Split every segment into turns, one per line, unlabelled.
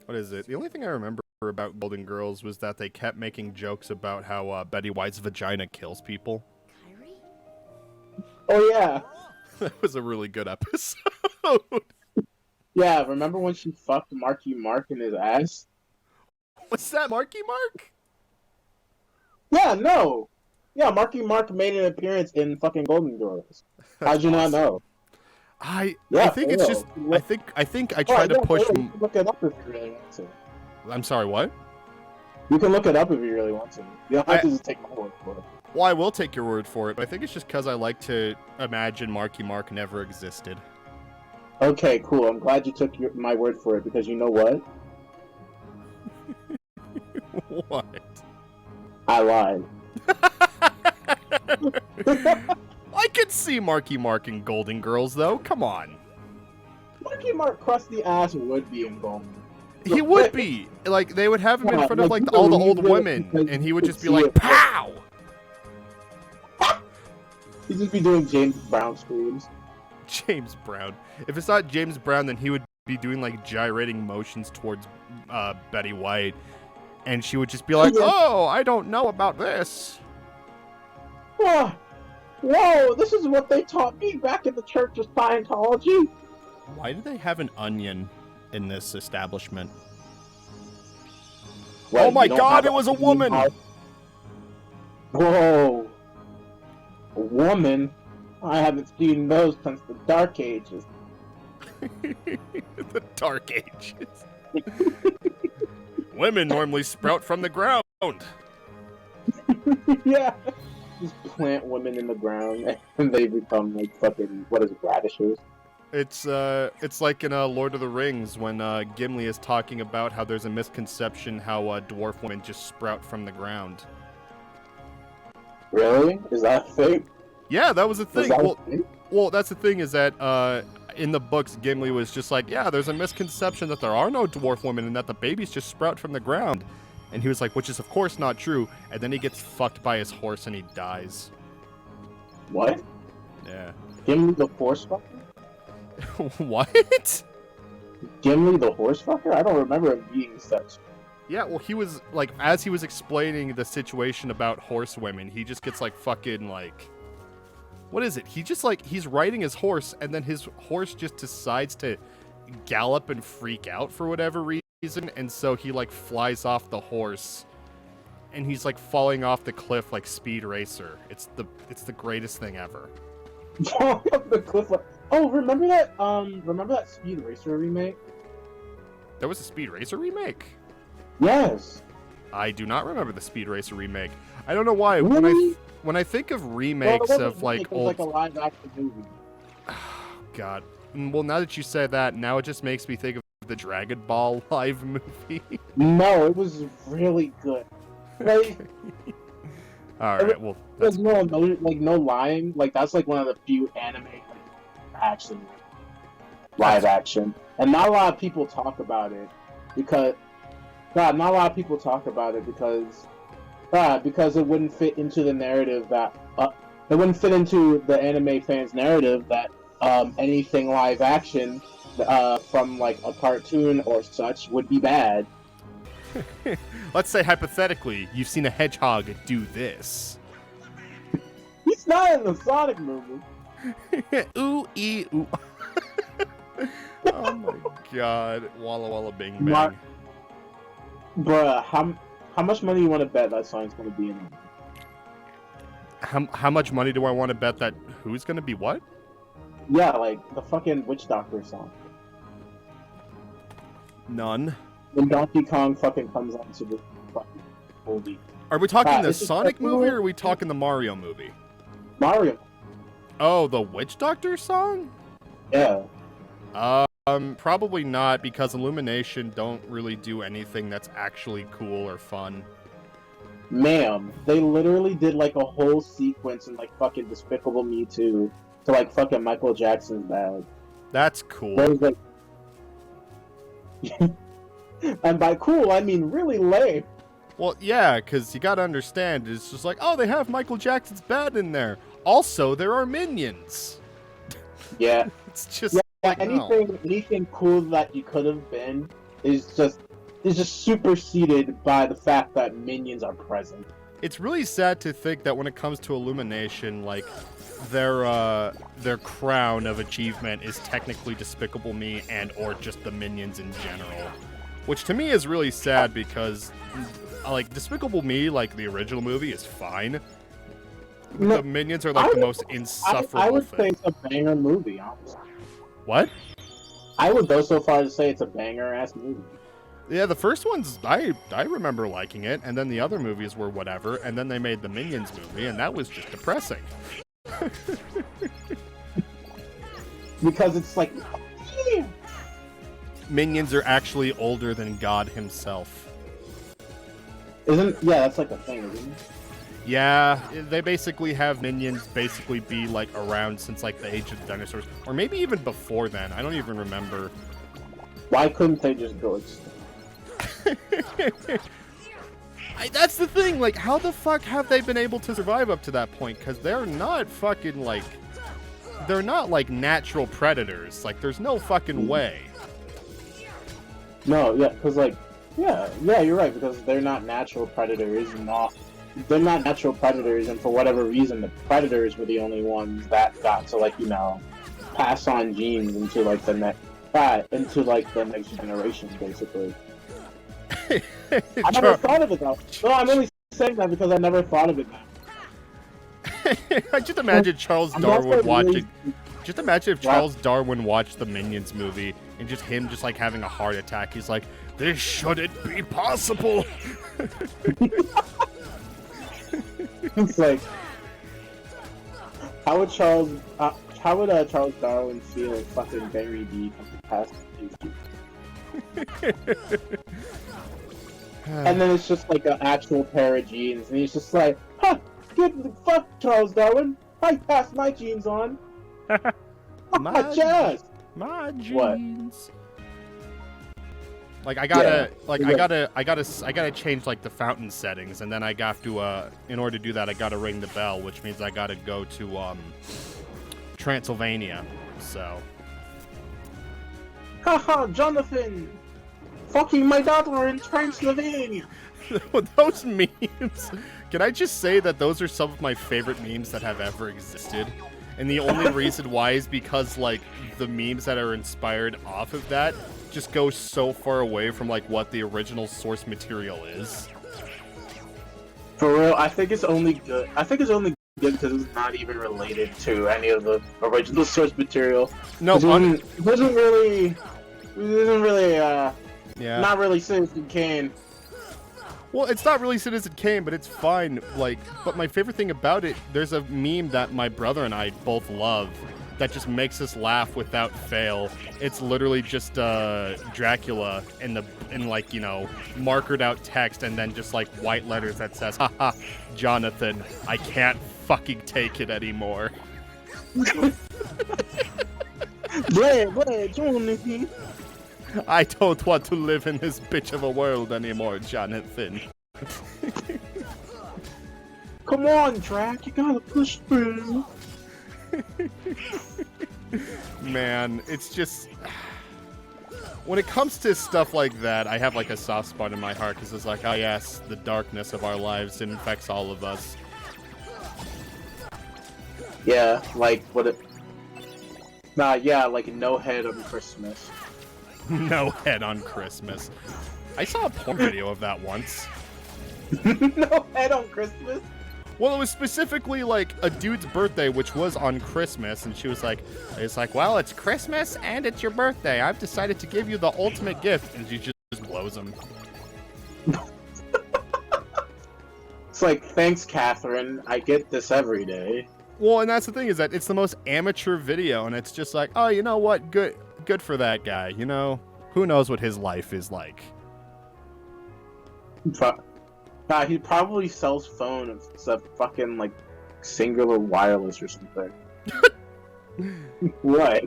What is it? The only thing I remember about Golden Girls was that they kept making jokes about how Betty White's vagina kills people.
Oh yeah,
That was a really good episode.
yeah. Remember when she fucked Marky Mark in his ass?
What's that, Marky Mark?
Yeah, no. Yeah, Marky Mark made an appearance in fucking Golden Girls.
That's
How'd you not
awesome.
know?
I
Yeah,
think
for
it's
real.
just I
Oh,
try to
yeah, for
push.
real. You can look it up if you really want to.
I'm sorry, what?
You can look it up if you really want to. You don't have to just take my word for it.
Well, I will take your word for it, but I think it's just because I like to imagine Marky Mark never existed.
Okay, cool. I'm glad you took my word for it because you know what?
What?
I lied.
I could see Marky Mark in Golden Girls, though. Come on.
Marky Mark crusty ass would be in Golden.
He would be. Like, they would have him in front of, like, all the old women, and he would just be like, POW!
He'd just be doing James Brown screams.
James Brown. If it's not James Brown, then he would be doing, like, gyrating motions towards Betty White, and she would just be like, oh, I don't know about this.
Whoa, this is what they taught me back in the Church of Scientology.
Why do they have an onion in this establishment?
What,
oh my god, it was a woman!
Whoa. A woman? I haven't seen those since the Dark Ages.
The Dark Ages. Women normally sprout from the ground.
Yeah. Just plant women in the ground and they become like fucking, what is it, radishes?
It's like in Lord of the Rings when Gimli is talking about how there's a misconception how dwarf women just sprout from the ground.
Really? Is that fake?
Yeah, that was a thing.
Fake?
Well, that's the thing is that in the books, Gimli was just like, yeah, there's a misconception that there are no dwarf women and that the babies just sprout from the ground. And he was like, which is of course not true. And then he gets fucked by his horse and he dies.
What?
Yeah.
Gimli the horse fucker?
What?
Gimli the horse fucker? I don't remember him being such.
Yeah, well, he was, like, as he was explaining the situation about horse women, he just gets, like, fucking, like... What is it? He just, like, he's riding his horse, and then his horse just decides to gallop and freak out for whatever reason, and so he, like, flies off the horse, and he's, like, falling off the cliff like Speed Racer. It's the greatest thing ever.
Falling off the cliff like... Oh, remember that Speed Racer remake?
There was a Speed Racer remake?
Yes.
I do not remember the Speed Racer remake. I don't know why.
Really?
When I think of remakes of like old,
like a live action movie.
God. Well, now that you say that, now it just makes me think of the Dragon Ball live movie.
No, it was really good. Like,
all right. Well,
there's no lying. Like that's like one of the few anime actually live action, and not a lot of people talk about it because not a lot of people talk about it because it wouldn't fit into the narrative that it wouldn't fit into the anime fans' narrative that anything live action from like a cartoon or such would be bad.
Let's say hypothetically, you've seen a hedgehog do this.
He's not in the Sonic movie.
Ooh ee ooh. Oh my god! Walla walla bing bang.
Bruh, how much money do you want to bet that song's gonna be in it?
How much money do I want to bet that who's gonna be what?
Yeah, like the fucking Witch Doctor song.
None.
When Donkey Kong fucking comes onto the fucking movie.
Are we talking the Sonic movie or are we talking the Mario movie?
Mario.
Oh, the Witch Doctor song?
Yeah.
Probably not, because Illumination don't really do anything that's actually cool or fun.
Ma'am, they literally did like a whole sequence in like fucking Despicable Me 2 to like fucking Michael Jackson's bag.
That's cool.
Like... And by cool, I mean really lame.
Well, yeah, because you gotta understand, it's just like, oh, they have Michael Jackson's bed in there. Also, there are minions.
Yeah.
It's just...
Yeah, anything cool that you could have been is just is just superseded by the fact that minions are present.
It's really sad to think that when it comes to Illumination, like, their crown of achievement is technically Despicable Me and or just the minions in general. Which to me is really sad because, like, Despicable Me, like the original movie, is fine.
No,
the minions are like the most insufferable
I would
thing.
say it's a banger movie, honestly.
What?
I would go so far as to say it's a banger-ass movie.
Yeah, the first one's, I remember liking it, and then the other movies were whatever, and then they made the Minions movie, and that was just depressing.
Because it's like, yeah.
Minions are actually older than God himself.
Yeah, that's like a thing, isn't it?
Yeah, they basically have minions basically be like around since like the age of the dinosaurs, or maybe even before then. I don't even remember.
Why couldn't they just go extinct?
That's the thing, like, how the fuck have they been able to survive up to that point? Because they're not fucking, like, they're not, like, natural predators. Like, there's no fucking way.
No, yeah, because, like, yeah, you're right, because they're not natural predators, they're not natural predators, and for whatever reason, the predators were the only ones that got to, like, you know, pass on genes into, like, the next generation, basically. I never thought of it though. No, I'm only saying that because I never thought of it now.
I just imagine Charles Darwin watching. Just imagine if Charles Darwin watched the Minions movie and just him just like having a heart attack. He's like, "This shouldn't be possible."
It's like, how would Charles Darwin feel if fucking Barry D passed and then it's just like an actual pair of genes, and he's just like, huh, good the fuck, Charles Darwin. I passed my genes on.
My
genes.
What? Like I gotta change like the fountain settings, and then I got to in order to do that I gotta ring the bell, which means I gotta go to Transylvania. So.
Haha, Jonathan! Fucking my daughter in Transylvania!
Those memes. Can I just say that those are some of my favorite memes that have ever existed? And the only reason why is because, like, the memes that are inspired off of that just go so far away from, like, what the original source material is.
For real, I think it's only good. Because it's not even related to any of the original source material.
No,
it isn't really,
yeah.
Not really Citizen Kane.
Well, it's not really Citizen Kane, but it's fine. Like, but my favorite thing about it, there's a meme that my brother and I both love that just makes us laugh without fail. It's literally just Dracula in like, you know, markered out text and then just like white letters that says, "Haha, Jonathan, I can't fucking take it anymore."
Jonathan.
I don't want to live in this bitch of a world anymore, Jonathan.
Come on, Drac, you gotta push through.
Man, it's just... When it comes to stuff like that, I have like a soft spot in my heart because it's like, oh yes, the darkness of our lives infects all of us.
Yeah, like what it... Nah, yeah, like no head on Christmas.
No head on Christmas. I saw a porn video of that once.
No head on Christmas?
Well, it was specifically like a dude's birthday, which was on Christmas, and she was like, it's like, well, it's Christmas and it's your birthday. I've decided to give you the ultimate gift, and she just blows him.
It's like, thanks, Catherine. I get this every day.
Well, and that's the thing is that it's the most amateur video, and it's just like, oh, you know what? Good for that guy. You know, who knows what his life is like.
He probably sells phones. It's a fucking, like, singular wireless or something. What?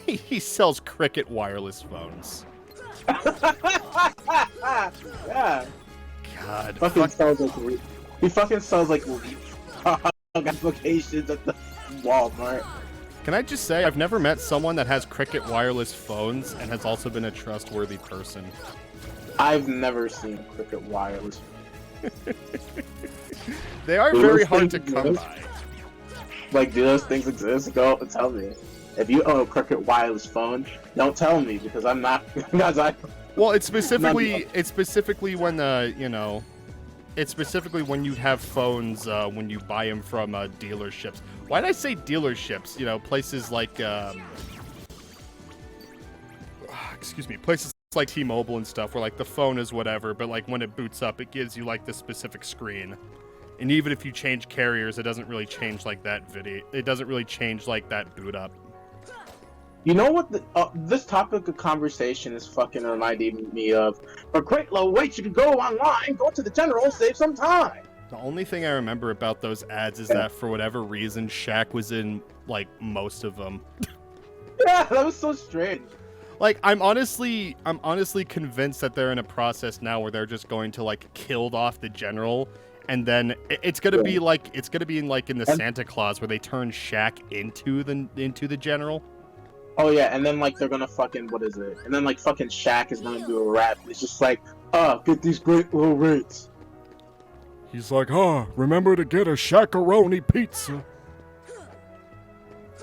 He sells Cricket wireless phones.
Yeah.
God.
He fucking sells, like, leapfrog applications at the Walmart.
Can I just say, I've never met someone that has Cricket wireless phones and has also been a trustworthy person.
I've never seen Cricket wireless.
They are very hard to come by.
Like, do those things exist? Go tell me. If you own a Cricket wireless phone, don't tell me because I'm not. Because
Well, it's specifically when you know, it's specifically when you have phones when you buy them from dealerships. Why did I say dealerships? You know, places like excuse me, places like T-Mobile and stuff, where like the phone is whatever, but like when it boots up, it gives you like the specific screen. And even if you change carriers, it doesn't really change like that It doesn't really change like that boot up.
You know what? This topic of conversation is fucking reminding me of. For great low rates, you can go online, go to the general, save some time.
The only thing I remember about those ads is that for whatever reason, Shaq was in like most of them.
Yeah, that was so strange.
Like, I'm honestly convinced that they're in a process now where they're just going to like kill off the general, and then it's gonna be like in the Santa Claus where they turn Shaq into the general.
Oh yeah, and then like they're gonna fucking what is it? And then like fucking Shaq is gonna do a rap. It's just like, get these great low rates.
He's like, remember to get a Shaqaroni pizza.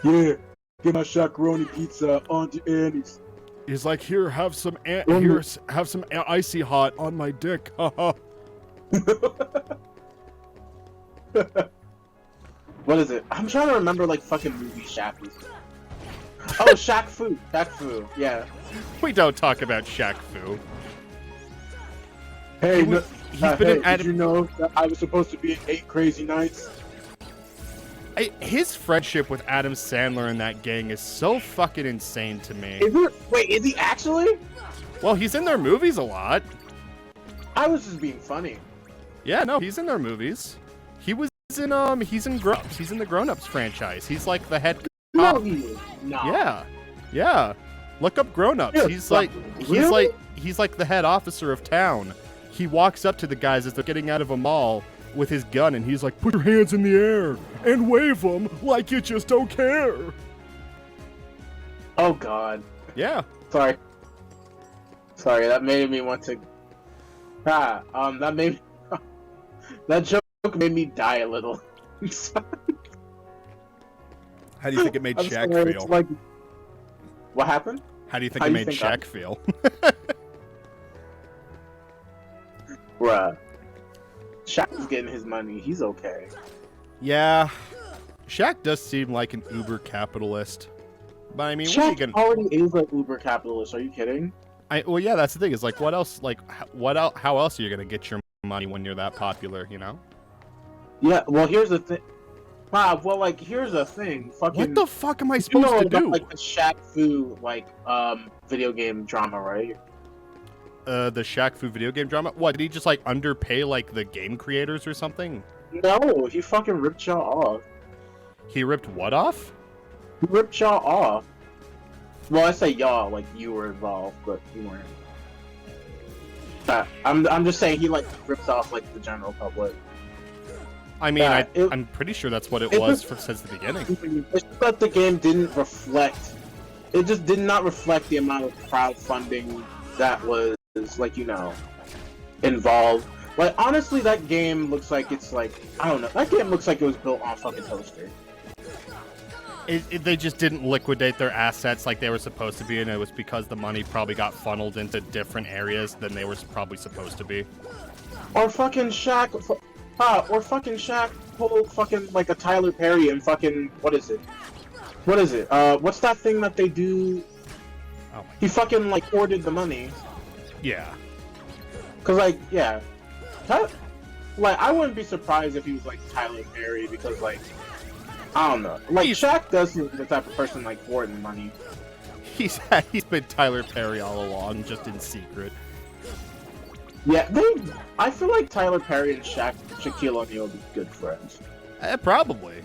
Yeah, get my Shaqaroni pizza on the Annie's.
He's like, here, have some icy hot on my dick. Haha.
What is it? I'm trying to remember like fucking movie Shaq was. Oh, Shaq Fu. Shaq Fu. Yeah.
We don't talk about Shaq Fu.
Hey,
did
you know that I was supposed to be in 8 Crazy Nights?
His friendship with Adam Sandler and that gang is so fucking insane to me.
Is he actually?
Well, he's in their movies a lot.
I was just being funny.
Yeah, no, he's in their movies. He's in Grown Ups. He's in the Grown Ups franchise. He's like the head
No,
cop.
he is. No.
Yeah. Look up Grown Ups. He's like the head officer of town. He walks up to the guys as they're getting out of a mall with his gun, and he's like, "Put your hands in the air and wave them like you just don't care."
Oh God.
Yeah.
Sorry, that made me want to. That joke made me die a little.
How do you think it made Shaq feel?
Like, what happened?
How do you think it made Shaq feel?
Bruh. Shaq is getting his money. He's okay.
Yeah. Shaq does seem like an uber capitalist. But I mean,
Shaq already is an uber capitalist. Are you kidding?
Well, yeah, that's the thing. Is like, what else? Like, how else are you gonna get your money when you're that popular? You know?
Yeah. Well, here's the thing. Here's the thing. Fucking.
What the fuck am I supposed to do?
Like the Shaq Fu video game drama, right?
The Shaq Fu video game drama? What, did he just like underpay like the game creators or something?
No, he fucking ripped y'all off.
He ripped what off?
He ripped y'all off. Well, I say y'all, like you were involved, but you weren't. I'm just saying he like ripped off like the general public.
I mean, I'm pretty sure that's what it was since the beginning.
It's just that the game didn't reflect. It just did not reflect the amount of crowdfunding that was like, you know, involved. Like, honestly, that game looks like it's like, I don't know, that game looks like it was built on a fucking toaster.
They just didn't liquidate their assets like they were supposed to be, and it was because the money probably got funneled into different areas than they were probably supposed to be.
Or fucking Shaq pulled fucking like a Tyler Perry and fucking, what is it? What's that thing that they do?
Oh
he fucking like hoarded the money.
Yeah.
Cause like, yeah. I wouldn't be surprised if he was like Tyler Perry because like, I don't know. Like Shaq does seem the type of person like hoarding money.
He's been Tyler Perry all along, just in secret.
Yeah, I feel like Tyler Perry and Shaquille O'Neal would be good friends.
Probably.